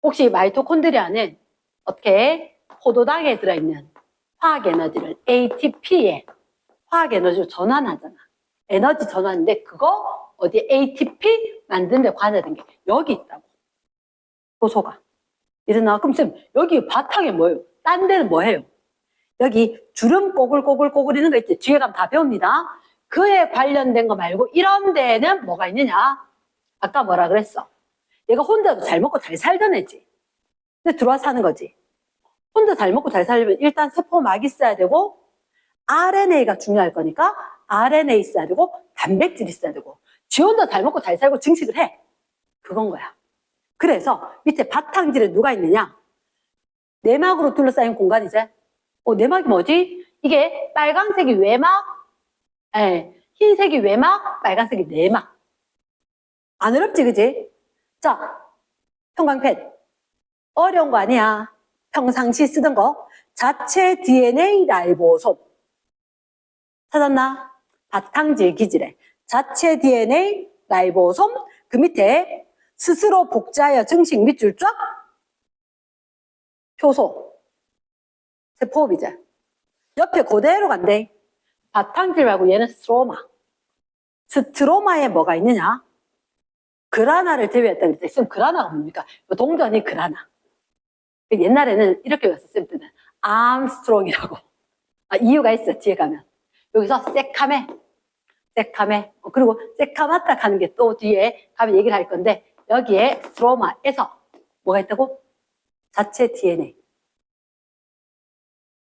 혹시 마이토콘드리아는 어떻게 포도당에 들어있는 화학 에너지를 ATP에 화학 에너지로 전환하잖아. 에너지 전환인데 그거 어디 ATP 만드는 데 관여된 게 여기 있다고. 효소가. 이러나 그럼 쌤 여기 바탕에 뭐예요? 딴 데는 뭐예요? 여기 주름 꼬글꼬글꼬글 있는 거 있지? 뒤에 가면 다 배웁니다. 그에 관련된 거 말고 이런 데는 뭐가 있느냐? 아까 뭐라 그랬어? 얘가 혼자도 잘 먹고 잘 살던 애지. 근데 들어와서 사는 거지. 혼자 잘 먹고 잘 살려면 일단 세포막이 있어야 되고 RNA가 중요할 거니까 RNA 있어야 되고 단백질 있어야 되고 지 혼자 잘 먹고 잘 살고 증식을 해. 그건 거야. 그래서 밑에 바탕질에 누가 있느냐? 내막으로 둘러싸인 공간이지. 내막이 뭐지? 이게 빨간색이 외막, 흰색이 외막, 빨간색이 내막. 안 어렵지, 그지? 자, 형광펜. 어려운 거 아니야. 평상시 쓰던 거. 자체 DNA 라이보솜. 찾았나? 바탕질 기질에. 자체 DNA 라이보솜. 그 밑에 스스로 복제하여 증식 밑줄 쫙. 효소. 세포업이지. 옆에 그대로 간대. 바탕질 말고 얘는 스트로마. 스트로마에 뭐가 있느냐? 그라나를 제외했다 그랬지. 쌤, 그라나가 뭡니까? 동전이 그라나. 옛날에는 이렇게 외웠어, 쌤 때는. 암스트롱이라고. 이유가 있어, 뒤에 가면. 여기서 새카메. 그리고 새카마타 가는 게 또 뒤에 가면 얘기를 할 건데, 여기에 스트로마에서 뭐가 있다고? 자체 DNA.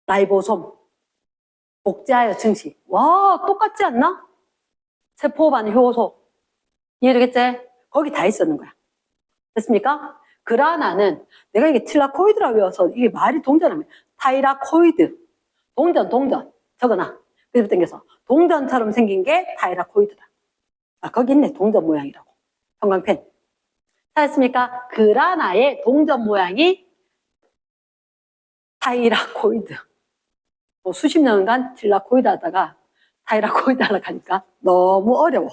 라이보솜. 복제하여 증식. 와, 똑같지 않나? 세포 반 효소. 이해되겠지? 거기 다 있었는 거야. 됐습니까? 그라나는 내가 이게 틸라코이드라 외워서 이게 말이 동전하면 타이라코이드. 동전. 적어놔. 그래서 땡겨서. 동전처럼 생긴 게 타이라코이드다. 거기 있네. 동전 모양이라고. 형광펜. 찾았습니까? 그라나의 동전 모양이 타이라코이드. 수십 년간 틸라코이드 하다가 타이라코이드 하러 가니까 너무 어려워.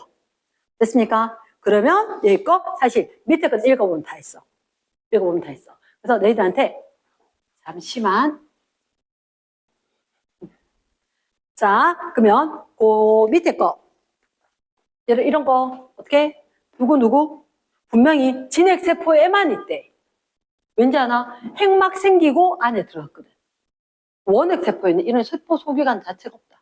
됐습니까? 그러면 여기 거 사실 밑에 거 읽어보면 다 했어. 그래서 너희들한테 잠시만. 자, 그러면 그 밑에 거 이런 거 어떻게? 누구? 분명히 진핵세포에만 있대. 왠지 아나? 핵막 생기고 안에 들어갔거든. 원핵세포에는 이런 세포 소비관 자체가 없다.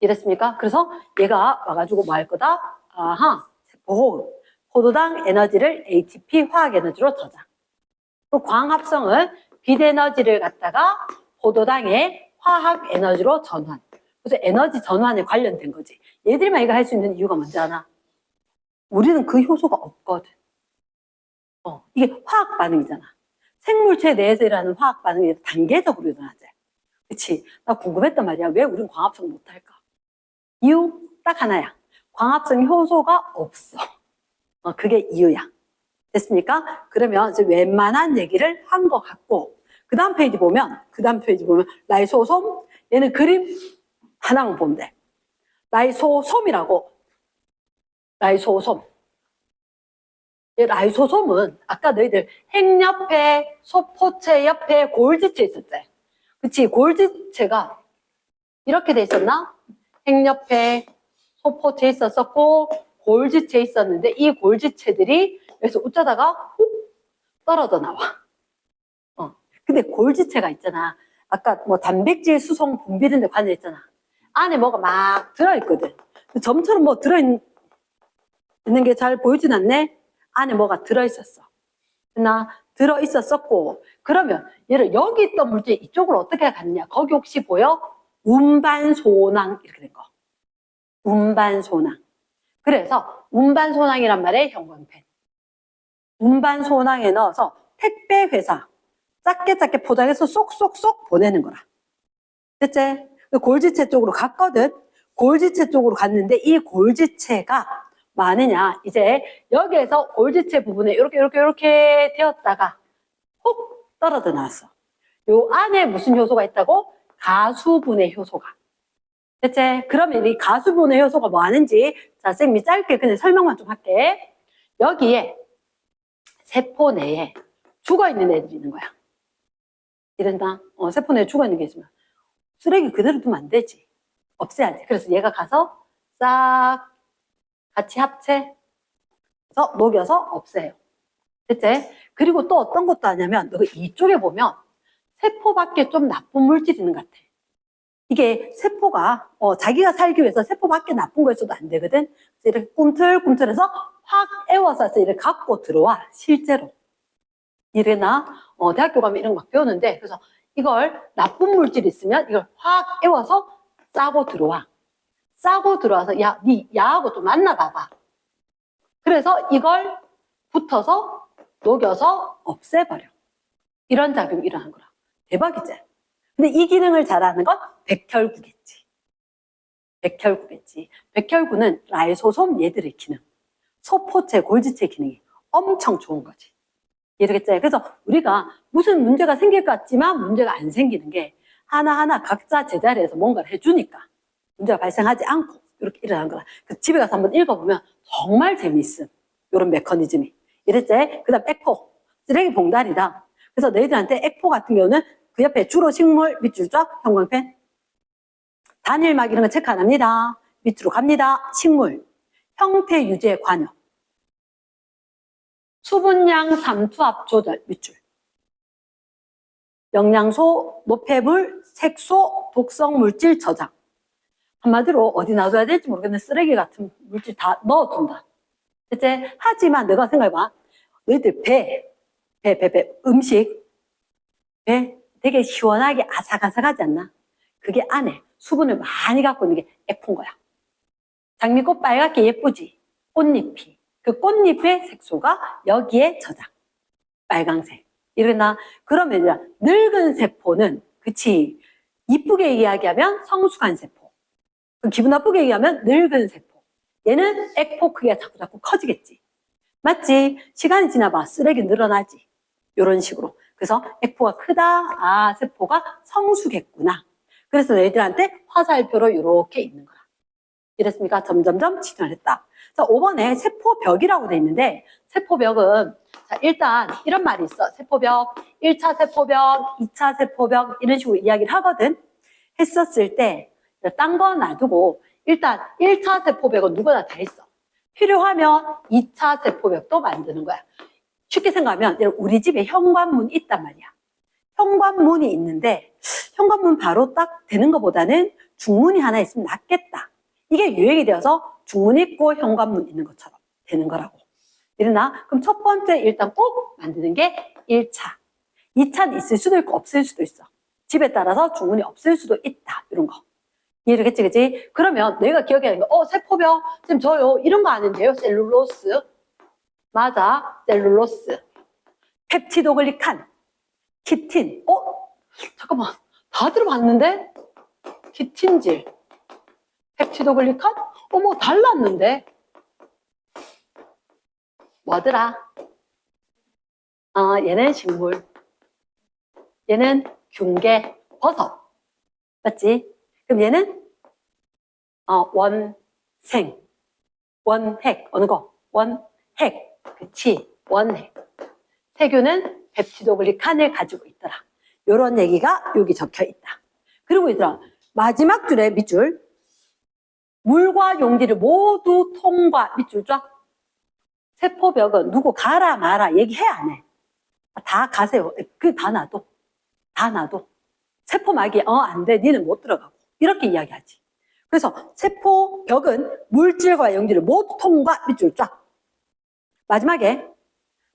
이랬습니까? 그래서 얘가 와가지고 뭐 할 거다? 아하, 세포호흡. 포도당 에너지를 ATP 화학에너지로 저장. 또 광합성은 빛에너지를 갖다가 포도당의 화학에너지로 전환. 그래서 에너지 전환에 관련된 거지. 얘들만 이거 할 수 있는 이유가 뭔지 아나? 우리는 그 효소가 없거든. 이게 화학 반응이잖아. 생물체 내에서 일어나는 화학 반응이 단계적으로 일어나지. 그치? 나 궁금했단 말이야. 왜 우린 광합성 못할까? 이유 딱 하나야. 광합성 효소가 없어. 그게 이유야. 됐습니까? 그러면 이제 웬만한 얘기를 한 것 같고, 그 다음 페이지 보면 라이소솜, 얘는 그림 하나만 보면 돼. 라이소솜이라고. 라이소솜. 라이소솜은 아까 너희들 핵 옆에, 소포체 옆에 골지체 있었지? 그치? 골지체가 이렇게 돼 있었나? 핵 옆에 소포체 있었었고, 골지체 있었는데, 이 골지체들이 여기서 웃자다가 훅 떨어져 나와. 근데 골지체가 있잖아. 아까 뭐 단백질 수송 분비되는 데 관여했잖아. 안에 뭐가 막 들어있거든. 점처럼 뭐 들어있는 게 잘 보이진 않네? 안에 뭐가 들어있었어. 나 들어있었었고, 그러면 얘를 여기 있던 물질 이쪽으로 어떻게 갔냐? 거기 혹시 보여? 운반소낭 이렇게 된 거. 운반소낭. 그래서 운반소낭이란 말에 형광펜. 운반소낭에 넣어서 택배회사 작게 포장해서 쏙쏙쏙 보내는 거라. 됐지? 골지체 쪽으로 갔거든. 골지체 쪽으로 갔는데 이 골지체가 많으냐? 이제 여기에서 골지체 부분에 이렇게 되었다가 훅 떨어져 나왔어. 요 안에 무슨 효소가 있다고? 가수분해 효소가. 됐지? 그러면 이 가수분해 효소가 뭐 하는지 자, 쌤이 짧게 그냥 설명만 좀 할게. 여기에 세포 내에 죽어있는 애들이 있는 거야. 이런다? 세포 내에 죽어있는 게 있으면 쓰레기 그대로 두면 안 되지. 없애야지. 그래서 얘가 가서 싹 같이 합체해서 녹여서 없애요. 됐지? 그리고 또 어떤 것도 하냐면 너 이쪽에 보면 세포 밖에 좀 나쁜 물질이 있는 것 같아. 이게 세포가 자기가 살기 위해서 세포 밖에 나쁜 거 있어도 안 되거든. 그래서 이렇게 꿈틀꿈틀해서 확 에워서 이렇게 갖고 들어와. 실제로. 이래나 대학교 가면 이런 거 막 배우는데 그래서 이걸 나쁜 물질이 있으면 이걸 확 에워서 싸고 들어와. 싸고 들어와서 야, 니 야하고 좀 만나봐봐. 그래서 이걸 붙어서 녹여서 없애버려. 이런 작용이 일어나는 거라. 대박이지? 근데 이 기능을 잘하는 건 백혈구겠지. 백혈구는 라이소솜 얘들의 기능. 소포체, 골지체 기능이 엄청 좋은 거지. 이해되겠지? 그래서 우리가 무슨 문제가 생길 것 같지만 문제가 안 생기는 게 하나하나 각자 제자리에서 뭔가를 해주니까 문제가 발생하지 않고 이렇게 일어나는 거라. 그래서 집에 가서 한번 읽어보면 정말 재미있음. 이런 메커니즘이. 이랬지? 그 다음 액포. 쓰레기 봉다리다. 그래서 너희들한테 액포 같은 경우는 그 옆에 주로 식물 밑줄 쫙 형광펜. 단일막 이런 거 체크 안 합니다. 밑으로 갑니다. 식물. 형태 유지에 관여. 수분량 삼투압 조절 밑줄. 영양소, 노폐물, 색소, 독성 물질 저장. 한마디로 어디 놔둬야 될지 모르겠는데 쓰레기 같은 물질 다 넣어둔다. 이제 하지만 내가 생각해봐. 너희들 배, 음식, 배 되게 시원하게 아삭아삭하지 않나? 그게 안에 수분을 많이 갖고 있는 게 액포인 거야. 장미꽃 빨갛게 예쁘지? 꽃잎이. 그 꽃잎의 색소가 여기에 저장. 빨강색. 이러나, 그러면 이제 늙은 세포는, 그치. 이쁘게 이야기하면 성숙한 세포. 기분 나쁘게 얘기하면 늙은 세포. 얘는 액포 크기가 자꾸 커지겠지. 맞지? 시간이 지나봐. 쓰레기 늘어나지. 이런 식으로. 그래서 액포가 크다. 아, 세포가 성숙했구나. 그래서 너희들한테 화살표로 이렇게 있는 거야. 이랬습니까? 점점점 진화를 했다. 자, 5번에 세포벽이라고 돼 있는데, 세포벽은, 자, 일단 이런 말이 있어. 세포벽, 1차 세포벽, 2차 세포벽, 이런 식으로 이야기를 하거든. 했었을 때, 딴 거 놔두고, 일단 1차 세포벽은 누구나 다 있어. 필요하면 2차 세포벽도 만드는 거야. 쉽게 생각하면 우리 집에 현관문이 있단 말이야. 현관문이 있는데 현관문 바로 딱 되는 것보다는 중문이 하나 있으면 낫겠다. 이게 유행이 되어서 중문 있고 현관문 있는 것처럼 되는 거라고. 이러나 그럼 첫 번째 일단 꼭 만드는 게 1차. 2차는 있을 수도 있고 없을 수도 있어. 집에 따라서 중문이 없을 수도 있다. 이런 거. 이해되겠지, 그치? 그러면 내가 기억해야 하는 거, 세포벽, 선생님 저요, 이런 거 아는데요? 셀룰로스. 맞아, 셀룰로스. 펩티도글리칸. 키틴. 잠깐만. 다 들어봤는데? 키틴질. 펩티도글리칸? 뭐 달랐는데? 뭐더라? 얘는 식물. 얘는 균계, 버섯. 맞지? 그럼 얘는 원생, 원핵. 어느 거? 원핵. 그치? 원핵. 세균은 펩티도글리칸을 가지고 있더라. 요런 얘기가 여기 적혀 있다. 그리고 얘들아, 마지막 줄에 밑줄, 물과 용기를 모두 통과. 밑줄 쫙. 세포벽은 누구 가라 마라 얘기해 안 해? 다 가세요. 다 놔둬. 다 놔둬. 세포막이 안 돼. 니는 못 들어가고. 이렇게 이야기하지. 그래서 세포벽은 물질과 용기를 모두 통과. 밑줄 쫙. 마지막에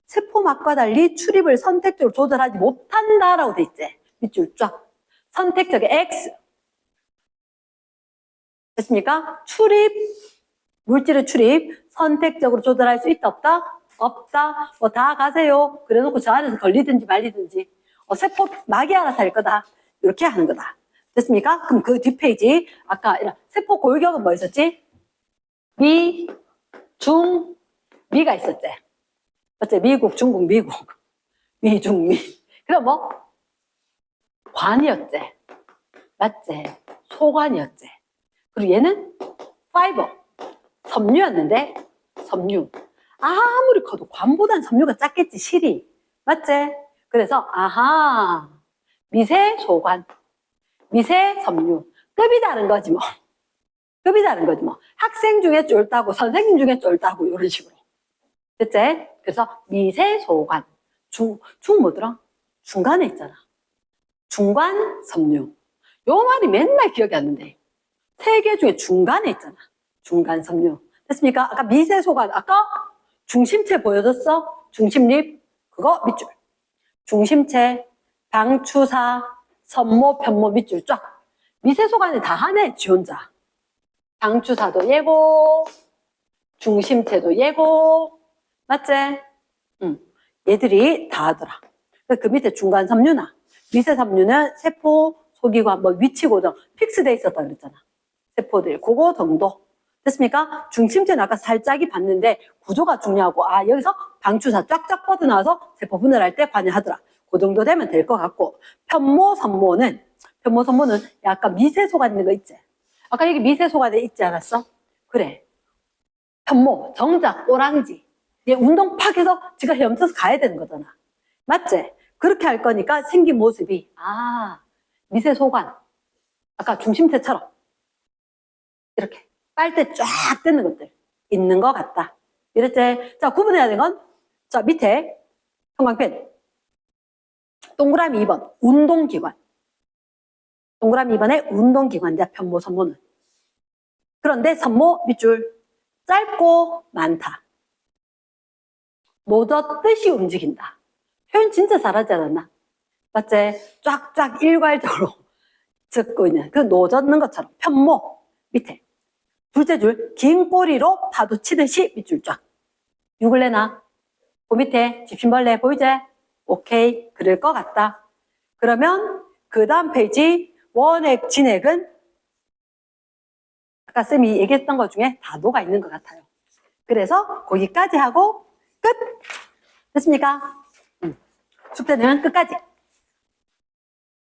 세포막과 달리 출입을 선택적으로 조절하지 못한다라고 돼 있지. 밑줄 쫙. 선택적인 X. 됐습니까? 출입, 물질의 출입, 선택적으로 조절할 수 있다, 없다? 없다. 뭐 다 가세요. 그래 놓고 저 안에서 걸리든지 말리든지. 세포막이 알아서 할 거다. 이렇게 하는 거다. 됐습니까? 그럼 그 뒷페이지, 아까 세포 골격은 뭐 있었지? 미, 중, 미가 있었지. 맞지? 미국, 중국, 미국. 미, 중, 미. 그럼 뭐? 관이었지. 맞지? 소관이었지. 그리고 얘는 파이버. 섬유였는데, 섬유. 아무리 커도 관보단 섬유가 작겠지, 실이. 맞지? 그래서, 아하. 미세 소관. 미세 섬유. 급이 다른 거지, 뭐. 급이 다른 거지, 뭐. 학생 중에 쫄다고, 선생님 중에 쫄다고, 이런 식으로. 됐지? 그래서 미세 소관. 중 뭐더라? 중간에 있잖아. 중간 섬유. 요 말이 맨날 기억이 안 나는데. 세 개 중에 중간에 있잖아. 중간 섬유. 됐습니까? 아까 미세 소관. 아까 중심체 보여줬어? 중심립. 그거 밑줄. 중심체, 방추사, 선모, 편모 밑줄 쫙. 미세 소관이 다 하네, 지 혼자. 방추사도 얘고, 중심체도 얘고, 맞지? 얘들이 다 하더라. 그 밑에 중간 섬유나, 미세 섬유는 세포, 소기관, 뭐 위치 고정, 픽스돼 있었다 그랬잖아. 세포들, 그거 정도. 됐습니까? 중심체는 아까 살짝이 봤는데 구조가 중요하고, 여기서 방추사 쫙쫙 뻗어나와서 세포 분열할 때 관여하더라. 그 정도 되면 될 것 같고, 편모, 선모는 약간 미세 소관 있는 거 있지? 아까 여기 미세 소관에 있지 않았어? 그래. 편모, 정작, 오랑지. 얘 운동 팍 해서 지가 헤엄쳐서 가야 되는 거잖아. 맞지? 그렇게 할 거니까 생긴 모습이, 미세 소관. 아까 중심체처럼. 이렇게. 빨대 쫙 뜯는 것들. 있는 것 같다. 이랬지? 자, 구분해야 되는 건, 자, 밑에, 형광펜. 동그라미 2번, 운동기관. 동그라미 2번에 운동기관이야, 편모, 선모는. 그런데 선모, 밑줄, 짧고 많다. 노젓듯이 움직인다. 표현 진짜 잘하지 않았나? 맞지? 쫙쫙 일괄적으로 듣고 있는 그 노젓는 것처럼 편모 밑에 둘째 줄 긴 꼬리로 파도 치듯이 밑줄 쫙. 유글레나 그 밑에 집신벌레 보이지? 오케이, 그럴 것 같다. 그러면 그 다음 페이지 원액, 진액은 아까 쌤이 얘기했던 것 중에 다 녹아 있는 것 같아요. 그래서 거기까지 하고 끝! 됐습니까? 숙제는 끝까지.